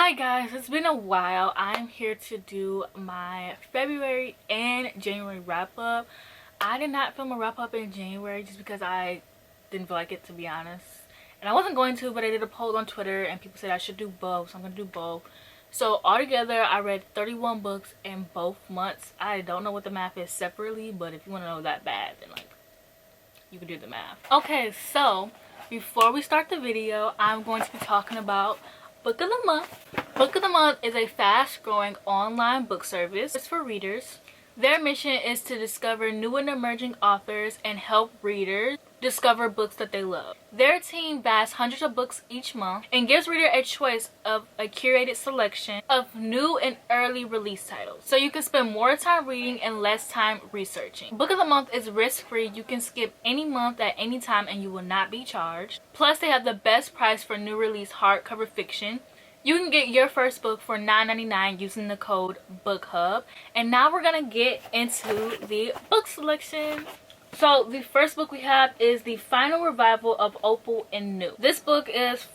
Hi guys, it's been a while. I'm here to do my February and January wrap up. I did not film a wrap up in January just because I didn't feel like it, to be honest. And I wasn't going to, but I did a poll on Twitter and people said I should do both, so I'm going to do both. So altogether, I read 31 books in both months. I don't know what the math is separately, but if you want to know that bad, then like, you can do the math. Okay, so before we start the video, I'm going to be talking about Book of the Month. Book of the Month is a fast-growing online book service for readers. Their mission is to discover new and emerging authors and help readers discover books that they love. Their team buys hundreds of books each month and gives readers a choice of a curated selection of new and early release titles, so you can spend more time reading and less time researching. Book of the Month is risk-free. You can skip any month at any time and you will not be charged. Plus, they have the best price for new release hardcover fiction. You can get your first book for $9.99 using the code BOOKHUB. And now we're going to get into the book selection. So the first book we have is The Final Revival of Opal and New. This book is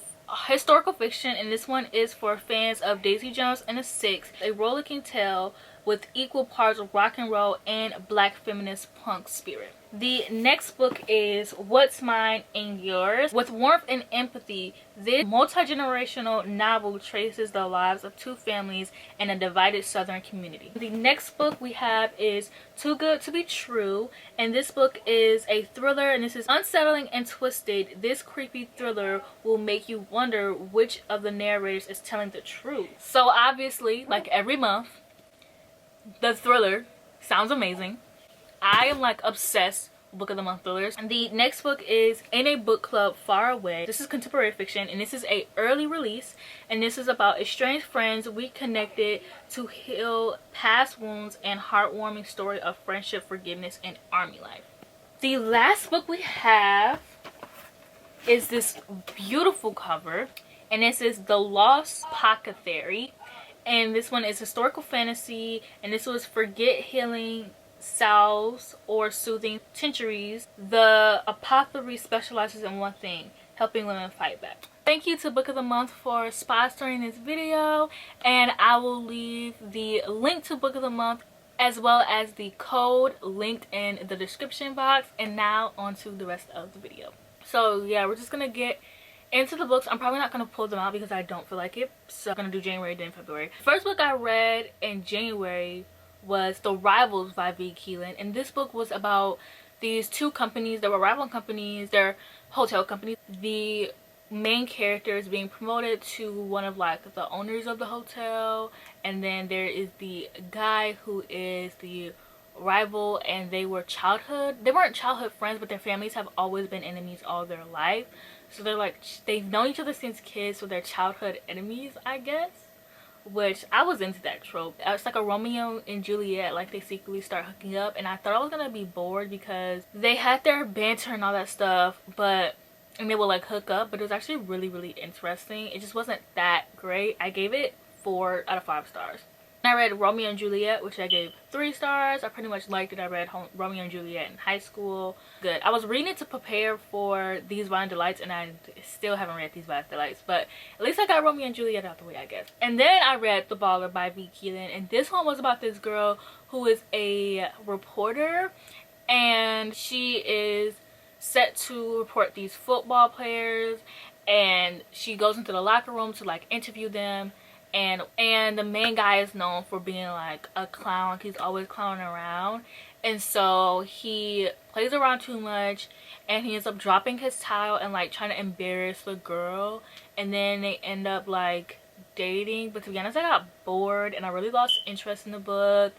historical fiction, and this one is for fans of Daisy Jones and the Six, a rollicking tale with equal parts of rock and roll and black feminist punk spirit. The next book is What's Mine and Yours. With warmth and empathy, this multi-generational novel traces the lives of two families in a divided southern community. The next book we have is Too Good to Be True, and this book is a thriller, and this is unsettling and twisted. This creepy thriller will make you wonder which of the narrators is telling the truth. So obviously, like every month, the thriller sounds amazing. I am like obsessed with Book of the Month thrillers. And the next book is In a Book Club Far Away. This is contemporary fiction, and this is a early release, and this is about estranged friends reconnected to heal past wounds and heartwarming story of friendship, forgiveness, and army life. The last book we have is this beautiful cover, and this is The Lost Apothecary, and this one is historical fantasy, and this was forget healing salves or soothing tinctures. The apothecary specializes in one thing: helping women fight back. Thank you to Book of the Month for sponsoring this video, and I will leave the link to Book of the Month as well as the code linked in the description box. And now on to the rest of the video. So yeah, we're just gonna get into the books. I'm probably not gonna pull them out because I don't feel like it, so I'm gonna do January then February. First book I read in January was The Rivals by V. Keelan, and this book was about these two companies that were rival companies. They're hotel companies. The main character is being promoted to one of like the owners of the hotel, and then there is the guy who is the rival, and they weren't childhood friends, but their families have always been enemies all their life. So they're like, they've known each other since kids, so they're childhood enemies, I guess. Which I was into that trope. It's like a Romeo and Juliet, like they secretly start hooking up, and I thought I was gonna be bored because they had their banter and all that stuff, and they would like hook up, but it was actually really interesting. It just wasn't that great. I gave it 4 out of 5 stars. I read Romeo and Juliet, which I gave 3 stars. I pretty much liked it. I read Romeo and Juliet in high school. Good. I was reading it to prepare for These Violent Delights, and I still haven't read These Violent Delights, but at least I got Romeo and Juliet out the way, I guess. And then I read The Baller by V. Keelan, and this one was about this girl who is a reporter, and she is set to report these football players, and she goes into the locker room to like interview them. And the main guy is known for being like a clown. He's always clowning around, and so he plays around too much, and he ends up dropping his towel and like trying to embarrass the girl, and then they end up like dating. But to be honest, I got bored and I really lost interest in the book,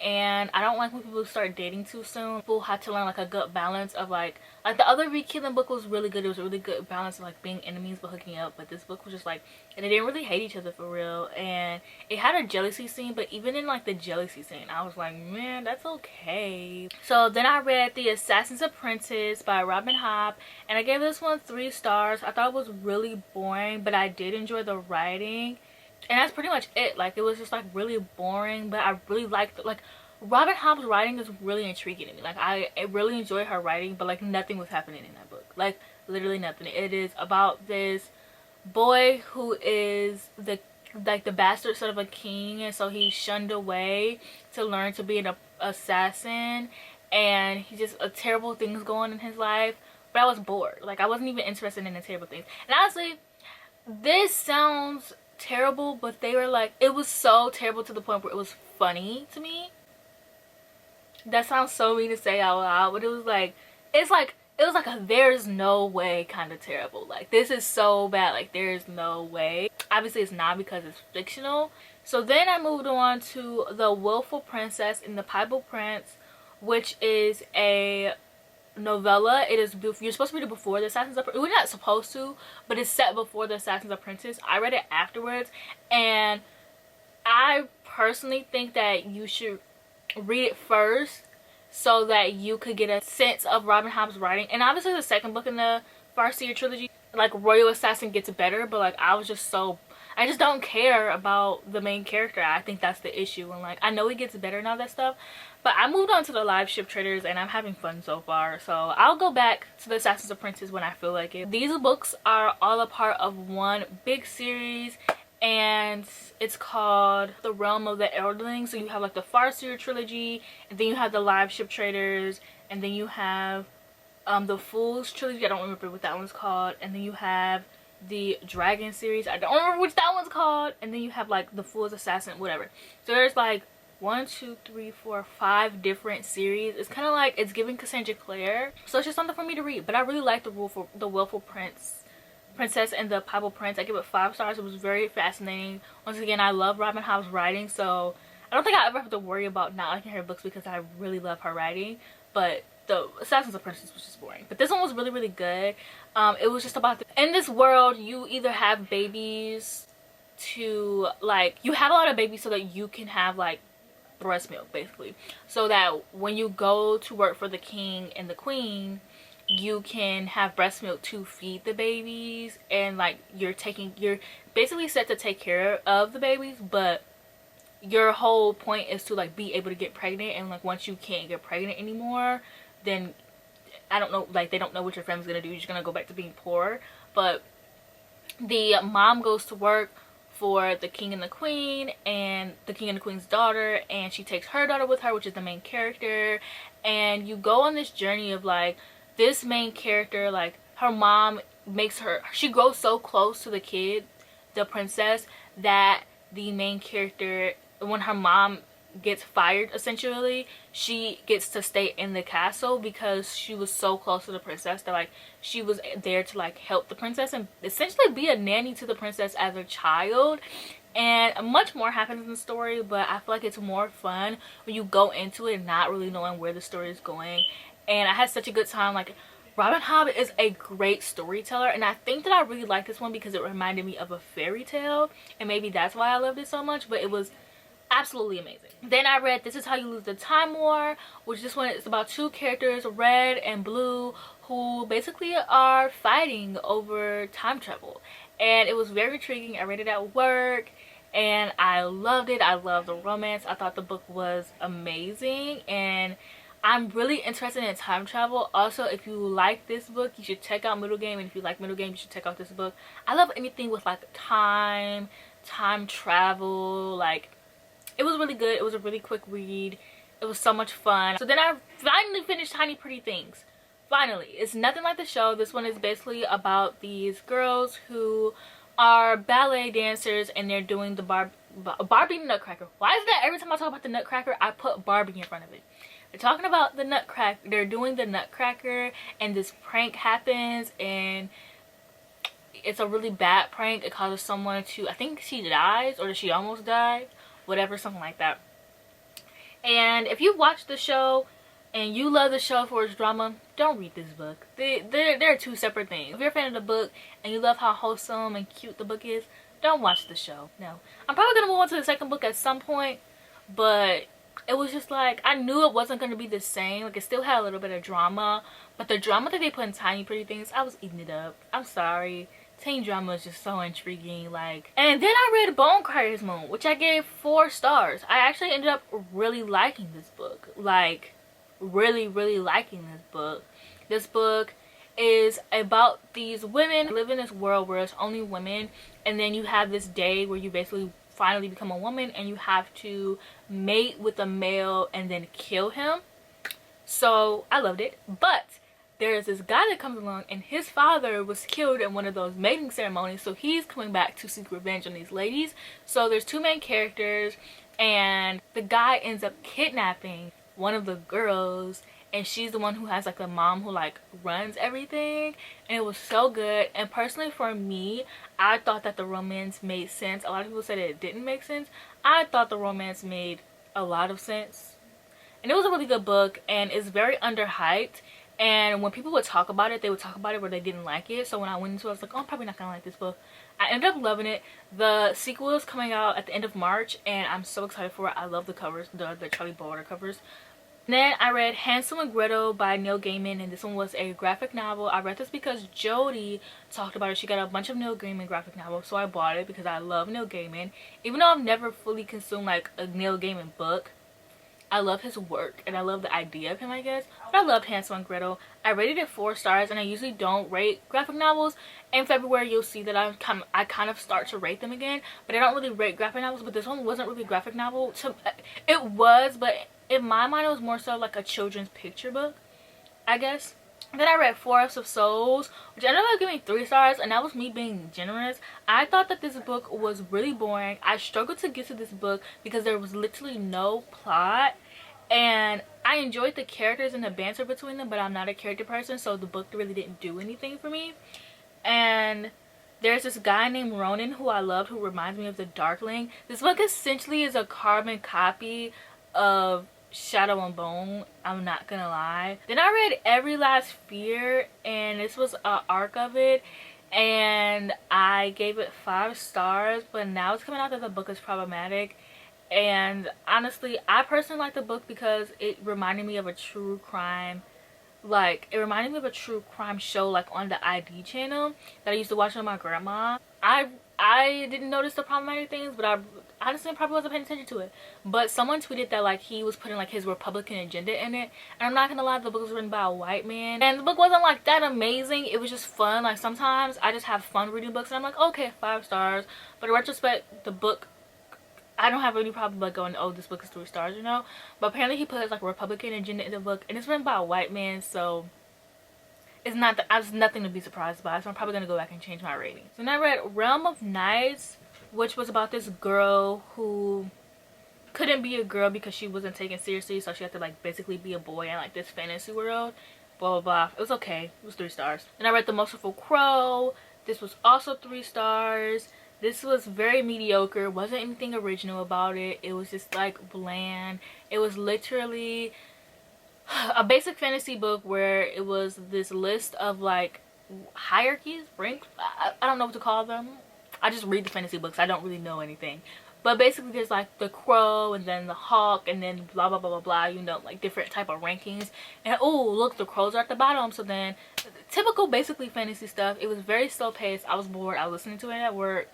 and I don't like when people start dating too soon. People had to learn like a good balance of like the other V. Keelan book was really good. It was a really good balance of like being enemies but hooking up, but this book was just like, and they didn't really hate each other for real, and it had a jealousy scene, but even in like the jealousy scene I was like, man, that's okay. So then I read The Assassin's Apprentice by Robin Hobb, and I gave this one 3 stars. I thought it was really boring, but I did enjoy the writing. And that's pretty much it. Like, it was just like really boring, but I really liked it. Like, Robin Hobb's writing is really intriguing to me. Like, I really enjoy her writing, but like nothing was happening in that book. Like, literally nothing. It is about this boy who is the like the bastard son of a king, and so he shunned away to learn to be an assassin, and he just terrible things going in his life. But I was bored. Like, I wasn't even interested in the terrible things. And honestly, this sounds terrible, but they were like, it was so terrible to the point where it was funny to me. That sounds so mean to say out loud, but it was like, it was like a there's no way kind of terrible. Like, this is so bad, like there's no way. Obviously it's not, because it's fictional. So then I moved on to The Willful Princess and the Piebald Prince, which is a novella. It is, you're supposed to read it before the Assassin's Apprentice. We're not supposed to, but it's set before the Assassin's Apprentice. I read it afterwards, and I personally think that you should read it first so that you could get a sense of Robin Hobb's writing. And obviously the second book in the Farseer trilogy, like Royal Assassin, gets better, but like I just don't care about the main character. I think that's the issue. And like, I know he gets better and all that stuff, but I moved on to the live ship traders, and I'm having fun so far. So I'll go back to the Assassin's Apprentice when I feel like it. These books are all a part of one big series, and it's called The Realm of the Elderlings. So you have like the Farseer trilogy, and then you have the live ship traders, and then you have the Fools trilogy. I don't remember what that one's called. And then you have the Dragon series. I don't remember which that one's called. And then you have like the Fool's Assassin, whatever. So there's like 1, 2, 3, 4, 5 different series. It's kind of like, it's giving Cassandra Clare. So it's just something for me to read. But I really like the Willful Princess and the Piebald Prince. I give it 5 stars. It was very fascinating. Once again, I love Robin Hobb's writing, so I don't think I ever have to worry about not liking her books, because I really love her writing. But the Assassin's Apprentice was just boring. But this one was really, really good. It was just about in this world, you either have babies to, like, you have a lot of babies so that you can have like breast milk, basically, so that when you go to work for the king and the queen, you can have breast milk to feed the babies. And like, you're basically set to take care of the babies, but your whole point is to like be able to get pregnant. And like, once you can't get pregnant anymore, then I don't know, like they don't know what your family's gonna do. You're just gonna go back to being poor. But the mom goes to work for the king and the queen, and the king and the queen's daughter, and she takes her daughter with her, which is the main character. And you go on this journey of like, this main character, like her mom she grows so close to the kid, the princess, that the main character, when her mom gets fired, essentially, she gets to stay in the castle because she was so close to the princess that like she was there to like help the princess and essentially be a nanny to the princess as a child. And much more happens in the story, but I feel like it's more fun when you go into it not really knowing where the story is going. And I had such a good time. Like, Robin Hobb is a great storyteller, and I think that I really like this one because it reminded me of a fairy tale, and maybe that's why I loved it so much. But it was absolutely amazing. Then I read This Is How You Lose the Time War, which this one is about 2 characters, Red and Blue, who basically are fighting over time travel. And it was very intriguing. I read it at work, and I loved it. I loved the romance. I thought the book was amazing, and I'm really interested in time travel. Also, if you like this book, you should check out Middle Game, and if you like Middle Game, you should check out this book. I love anything with like time travel. Like, it was really good. It was a really quick read. It was so much fun. So then I finally finished Tiny Pretty Things. Finally. It's nothing like the show. This one is basically about these girls who are ballet dancers, and they're doing the Barbie Nutcracker. Why is that every time I talk about the Nutcracker, I put Barbie in front of it? They're talking about the Nutcracker. They're doing the Nutcracker, and this prank happens, and it's a really bad prank. It causes someone to, I think she dies, or she almost died, whatever, something like that. And if you watch the show and you love the show for its drama, don't read this book. They're 2 separate things. If you're a fan of the book and you love how wholesome and cute the book is, don't watch the show. No. I'm probably gonna move on to the second book at some point, but it was just like, I knew it wasn't going to be the same. Like, it still had a little bit of drama, but the drama that they put in Tiny Pretty Things, I was eating it up. I'm sorry. Teen drama is just so intriguing. Like, and then I read Bone Crier's Moon, which I gave 4 stars. I actually ended up really liking this book. Like, really, really liking this book. This book is about these women who live in this world where it's only women, and then you have this day where you basically finally become a woman and you have to mate with a male and then kill him. So I loved it. But there's this guy that comes along and his father was killed in one of those mating ceremonies, so he's coming back to seek revenge on these ladies. So there's two main characters, and the guy ends up kidnapping one of the girls, and she's the one who has like a mom who like runs everything, and it was so good. And personally for me, I thought that the romance made sense. A lot of people said it didn't make sense. I thought the romance made a lot of sense, and it was a really good book, and it's very underhyped. And when people would talk about it, they would talk about it where they didn't like it. So when I went into it, I was like, oh, I'm probably not gonna like this book. I ended up loving it. The sequel is coming out at the end of March, and I'm so excited for it. I love the covers, the Charlie Border covers. And then I read Hansel and Gretel by Neil Gaiman, and this one was a graphic novel. I read this because Jody talked about it. She got a bunch of Neil Gaiman graphic novels, so I bought it because I love Neil Gaiman. Even though I've never fully consumed like a Neil Gaiman book, I love his work and I love the idea of him, I guess. But I loved Hansel and Gretel. I rated it 4 stars, and I usually don't rate graphic novels. In February, you'll see that I kind of start to rate them again, but I don't really rate graphic novels. But this one wasn't really a graphic novel. It was, but in my mind, it was more so like a children's picture book, I guess. Then I read Forest of Souls, which I ended up giving 3 stars, and that was me being generous. I thought that this book was really boring. I struggled to get to this book because there was literally no plot, and I enjoyed the characters and the banter between them, but I'm not a character person, so the book really didn't do anything for me. And there's this guy named Ronan who I loved, who reminds me of the Darkling. This book essentially is a carbon copy of Shadow and Bone, I'm not gonna lie. Then I read Every Last Fear, and this was an arc of it, and I gave it 5 stars, but now it's coming out that the book is problematic. And honestly, I personally like the book because it reminded me of a true crime, like it reminded me of a true crime show like on the ID channel that I used to watch with my grandma. I didn't notice the problematic things, but I honestly probably wasn't paying attention to it. But someone tweeted that like he was putting like his Republican agenda in it, and I'm not gonna lie, the book was written by a white man, and the book wasn't like that amazing. It was just fun. Like sometimes I just have fun reading books, and I'm like, okay, 5 stars. But in retrospect, the book, I don't have any problem like going, oh, this book is 3 stars, you know. But apparently he put like a Republican agenda in the book, and it's written by a white man, so it's not that, there's nothing to be surprised by. So I'm probably gonna go back and change my rating. So then I read Realm of Nights, which was about this girl who couldn't be a girl because she wasn't taken seriously, so she had to like basically be a boy in like this fantasy world, blah blah blah. It was okay. It was 3 stars. And I read The Merciful Crow. This was also 3 stars. This was very mediocre. Wasn't anything original about it. It was just like bland. It was literally a basic fantasy book where it was this list of like hierarchies, ranks, I don't know what to call them. I just read the fantasy books. I don't really know anything. But basically there's like the crow, and then the hawk, and then blah blah blah blah blah, you know, like different type of rankings. And oh look, the crows are at the bottom. So then typical basically fantasy stuff. It was very slow paced. I was bored. I was listening to it at work.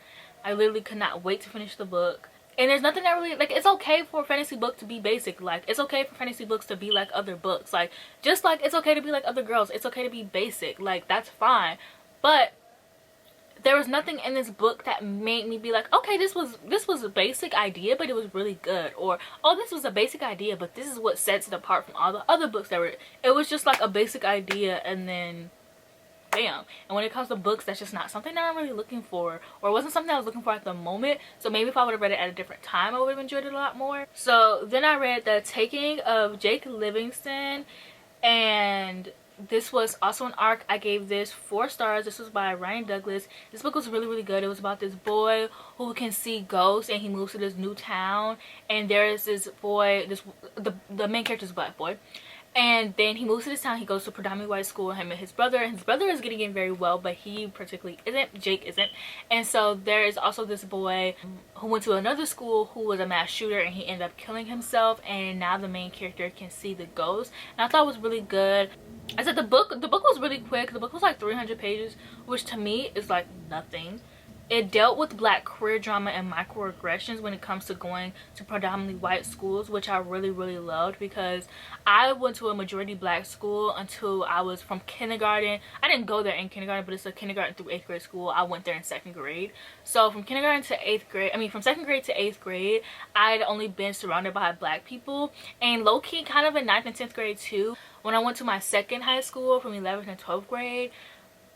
I literally could not wait to finish the book. And there's nothing that really, like, it's okay for a fantasy book to be basic. Like, it's okay for fantasy books to be like other books. Like, just like it's okay to be like other girls. It's okay to be basic. Like, that's fine. But there was nothing in this book that made me be like, okay, this was a basic idea, but it was really good. Or, oh, this was a basic idea, but this is what sets it apart from all the other books that were, it was just like a basic idea, and then bam. And when it comes to books, that's just not something that I'm really looking for, or it wasn't something I was looking for at the moment. So maybe if I would have read it at a different time, I would have enjoyed it a lot more. So then I read The Taking of Jake Livingston, and this was also an arc. I gave this 4 stars. This was by Ryan Douglas. This book was really really good. It was about this boy who can see ghosts, and he moves to this new town, and there is this boy, the main character is a black boy. And then he moves to this town. He goes to a predominantly white school, him and his brother. And his brother is getting in very well, but he particularly isn't. Jake isn't. And so there is also this boy who went to another school who was a mass shooter, and he ended up killing himself. And now the main character can see the ghost. And I thought it was really good. I said the book was really quick. The book was like 300 pages, which to me is like nothing. It dealt with black queer drama and microaggressions when it comes to going to predominantly white schools, which I really loved, because I went to a majority black school until I was from kindergarten. I didn't go there in kindergarten, but it's a kindergarten through 8th grade school. I went there in 2nd grade. So from kindergarten to 8th grade, from 2nd grade to 8th grade, I'd only been surrounded by black people, and low-key kind of in 9th and 10th grade too. When I went to my second high school from 11th and 12th grade,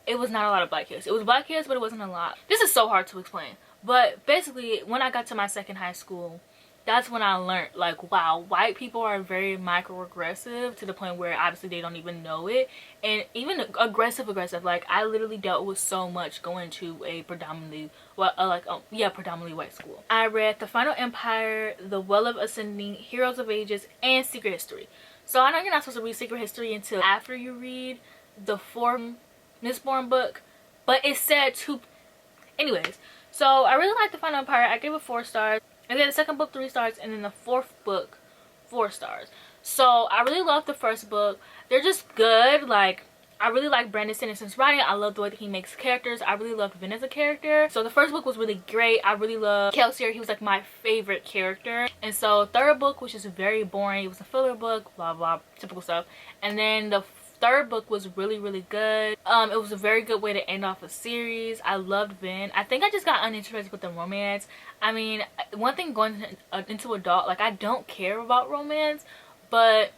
it was not a lot of black kids. It was black kids, but it wasn't a lot. This is so hard to explain. But basically, when I got to my second high school, that's when I learned, like, wow, white people are very microaggressive to the point where obviously they don't even know it. And even aggressive. Like, I literally dealt with so much going to a predominantly, predominantly white school. I read The Final Empire, The Well of Ascending, Heroes of Ages, and Secret History. So I know you're not supposed to read Secret History until after you read the 4th mistborn book, but it said 2. Anyways, so I really like The Final Empire. I gave it 4 stars, and then the second book 3 stars, and then the 4th book 4 stars. So I really love the first book. They're just good. Like, I really like Brandon Sanderson's writing. I love the way that he makes characters. I really loved Vin as a character. So the first book was really great. I really loved Kelsier. He was like my favorite character. And so third book was just very boring. It was a filler book, blah blah, typical stuff. And then the third book was really good. It was a very good way to end off a series. I loved Vin. I think I just got uninterested with the romance. I mean, one thing going into adult, like, I don't care about romance, but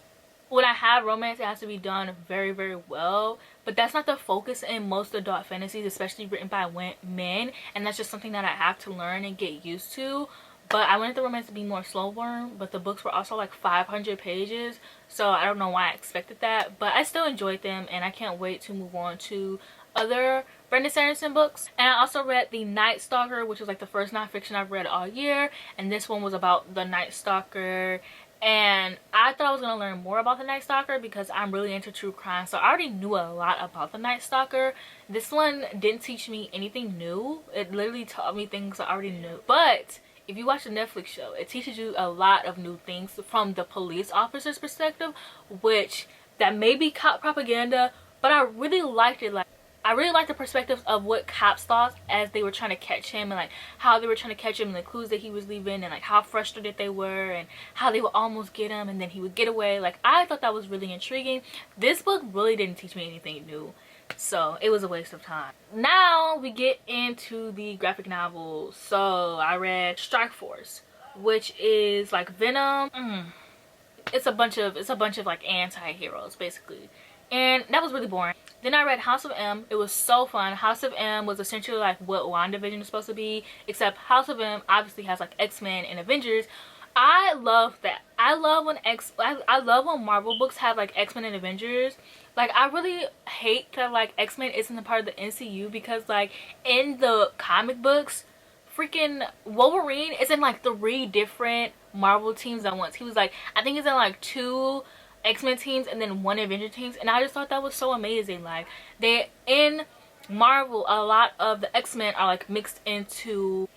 when I have romance, it has to be done very well. But that's not the focus in most adult fantasies, especially written by men, and that's just something that I have to learn and get used to. But I wanted the romance to be more slow burn, but the books were also like 500 pages, so I don't know why I expected that. But I still enjoyed them, and I can't wait to move on to other Brandon Sanderson books. And I also read The Night Stalker, which was like the first nonfiction I've read all year, and this one was about the Night Stalker. And I thought I was going to learn more about the Night Stalker because I'm really into true crime, so I already knew a lot about the Night Stalker. This one didn't teach me anything new. It literally taught me things I already knew. But if you watch the Netflix show, it teaches you a lot of new things from the police officer's perspective, which that may be cop propaganda, but I really liked it. Like, I really liked the perspectives of what cops thought as they were trying to catch him, and like how they were trying to catch him and the clues that he was leaving, and like how frustrated they were and how they would almost get him and then he would get away. Like, I thought that was really intriguing. This book really didn't teach me anything new, so it was a waste of time. Now we get into the graphic novels. So I read Strike Force, which is like Venom. It's a bunch of like anti-heroes basically, and that was really boring. Then I read House of M. It was so fun. House of M was essentially like what WandaVision is supposed to be, except House of M obviously has like X-Men and Avengers. I love that. I love when Marvel books have like X-Men and Avengers. Like, I really hate that like X-Men isn't a part of the MCU, because like in the comic books, freaking Wolverine is in like 3 different Marvel teams at once. He was like, I think he's in like 2 X-Men teams and then 1 Avenger teams, and I just thought that was so amazing. Like, they in Marvel, a lot of the X-Men are mixed into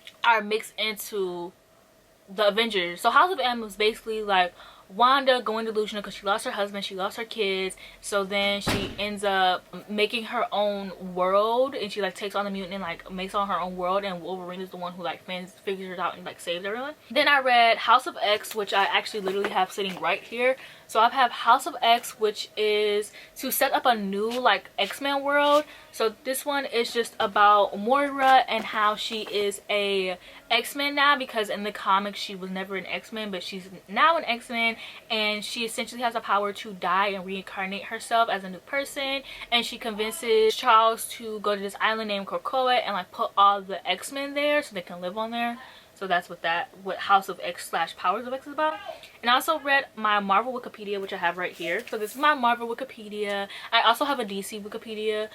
the Avengers. So House of M was basically like Wanda going delusional because she lost her husband, she lost her kids, so then she ends up making her own world, and she like takes on the mutant and like makes on her own world, and Wolverine is the one who like figures it out and like saves everyone. Then I read House of X, which I actually literally have sitting right here. So I have House of X, which is to set up a new like X-Men world. So this one is just about Moira and how she is a X-Men now, because in the comics she was never an X-Men, but she's now an X-Men, and she essentially has the power to die and reincarnate herself as a new person. And she convinces Charles to go to this island named Krakoa and like put all the X-Men there so they can live on there. So that's what House of X / Powers of X is about. And I also read my Marvel Wikipedia, which I have right here. So this is my Marvel Wikipedia. I also have a DC Wikipedia.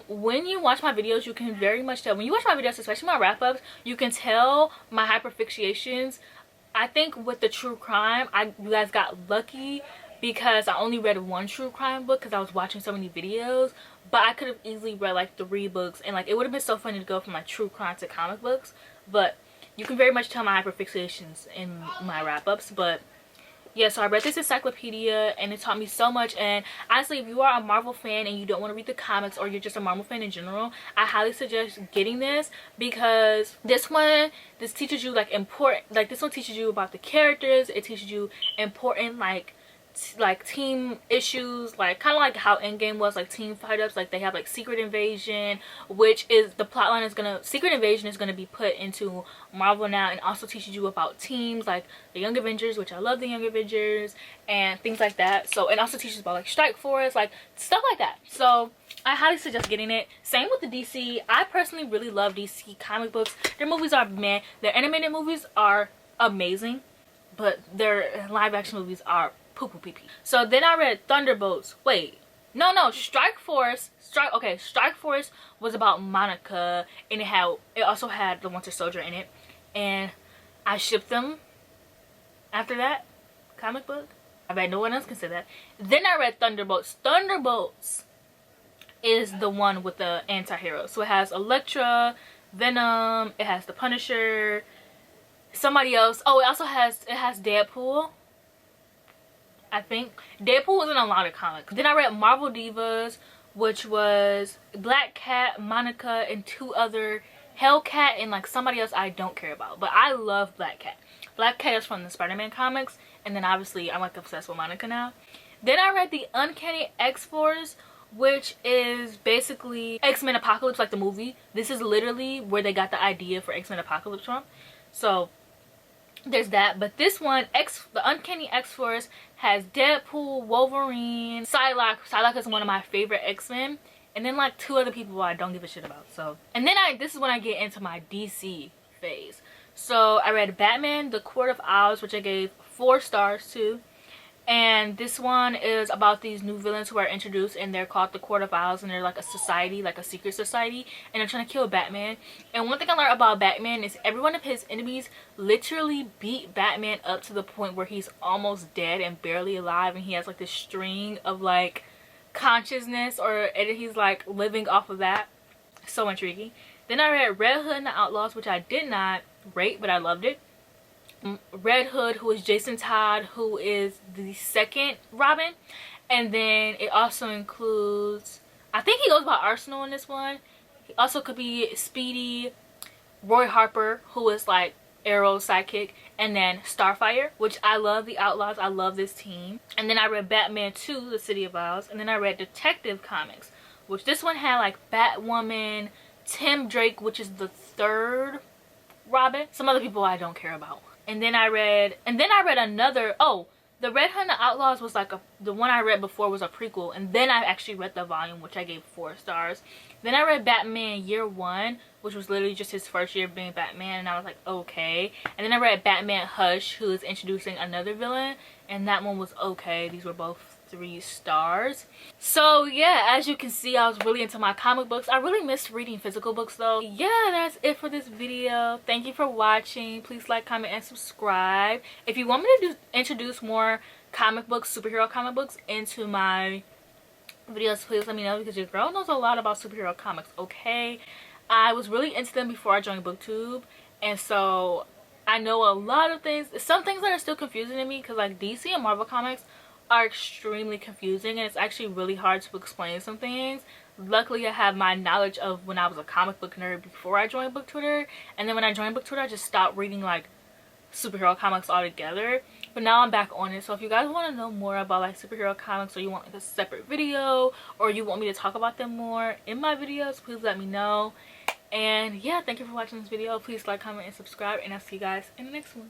When you watch my videos, you can very much tell. When you watch my videos, especially my wrap-ups, you can tell my hyperfixations. I think with the true crime, you guys got lucky because I only read 1 true crime book because I was watching so many videos. But I could have easily read like 3 books, and like it would have been so funny to go from like true crime to comic books. But you can very much tell my hyperfixations in my wrap-ups. But yeah, so I read this encyclopedia and it taught me so much. And honestly, if you are a Marvel fan and you don't want to read the comics, or you're just a Marvel fan in general, I highly suggest getting this, because this teaches you like important, like this one teaches you about the characters. It teaches you important like team issues, like kind of like how Endgame was, like team fight ups. Like they have like Secret Invasion, which is the plotline is gonna, Secret Invasion is gonna be put into Marvel now, and also teaches you about teams like the Young Avengers, which I love the Young Avengers, and things like that. So, and also teaches about like Strike Force, like stuff like that. So I highly suggest getting it. Same with the DC. I personally really love DC comic books. Their movies are meh. Their animated movies are amazing, but their live action movies are poo poo pee pee. So then I read Thunderbolts. Wait, no, Strike Force was about Monica, and it also had the Winter Soldier in it, and I shipped them after that comic book. I bet no one else can say that. Then I read Thunderbolts. Thunderbolts is the one with the anti-hero. So it has Elektra, Venom, it has the Punisher, somebody else. Oh, it has Deadpool. I think Deadpool was in a lot of comics. Then I read Marvel Divas, which was Black Cat, Monica, and two other, Hellcat, and like somebody else I don't care about. But I love Black Cat. Black Cat is from the Spider-Man comics, and then obviously I'm like obsessed with Monica now. Then I read the Uncanny X-Force, which is basically X-Men Apocalypse, like the movie. This is literally where they got the idea for X-Men Apocalypse from. So there's that. But this one, the Uncanny X-Force, has Deadpool, Wolverine, Psylocke. Psylocke is one of my favorite X-Men, and then like two other people I don't give a shit about. So, and then this is when I get into my DC phase. So I read Batman, The Court of Owls, which I gave 4 stars to. And this one is about these new villains who are introduced, and they're called the Court of Owls, and they're like a society, like a secret society, and they're trying to kill Batman. And one thing I learned about Batman is every one of his enemies literally beat Batman up to the point where he's almost dead and barely alive, and he has like this string of like consciousness, and he's like living off of that. So intriguing. Then I read Red Hood and the Outlaws, which I did not rate, but I loved it. Red Hood, who is Jason Todd, who is the second Robin, and then it also includes, I think he goes by Arsenal in this one. He also could be Speedy, Roy Harper, who is like Arrow's sidekick, and then Starfire, which I love the Outlaws. I love this team. And then I read Batman 2, The City of Owls, and then I read Detective Comics, which this one had like Batwoman, Tim Drake, which is the third Robin, some other people I don't care about. And then I read another, the Red Hood and the Outlaws was like the one I read before was a prequel, and then I actually read the volume, which I gave 4 stars. Then I read Batman Year One, which was literally just his first year being Batman, and I was like, okay. And then I read Batman Hush, who is introducing another villain, and that one was okay. These were both 3 stars. So yeah, as you can see, I was really into my comic books. I really missed reading physical books though. Yeah, that's it for this video. Thank you for watching. Please like, comment, and subscribe. If you want me to introduce more comic books, superhero comic books, into my videos, please let me know, because your girl knows a lot about superhero comics, okay? I was really into them before I joined BookTube, and so I know a lot of things. Some things that are still confusing to me, because like DC and Marvel comics are extremely confusing, and it's actually really hard to explain some things. Luckily, I have my knowledge of when I was a comic book nerd before I joined BookTwitter, and then when I joined BookTwitter, I just stopped reading like superhero comics altogether. But now I'm back on it. So if you guys want to know more about like superhero comics, or you want like a separate video, or you want me to talk about them more in my videos, please let me know. And yeah, thank you for watching this video. Please like, comment, and subscribe, and I'll see you guys in the next one.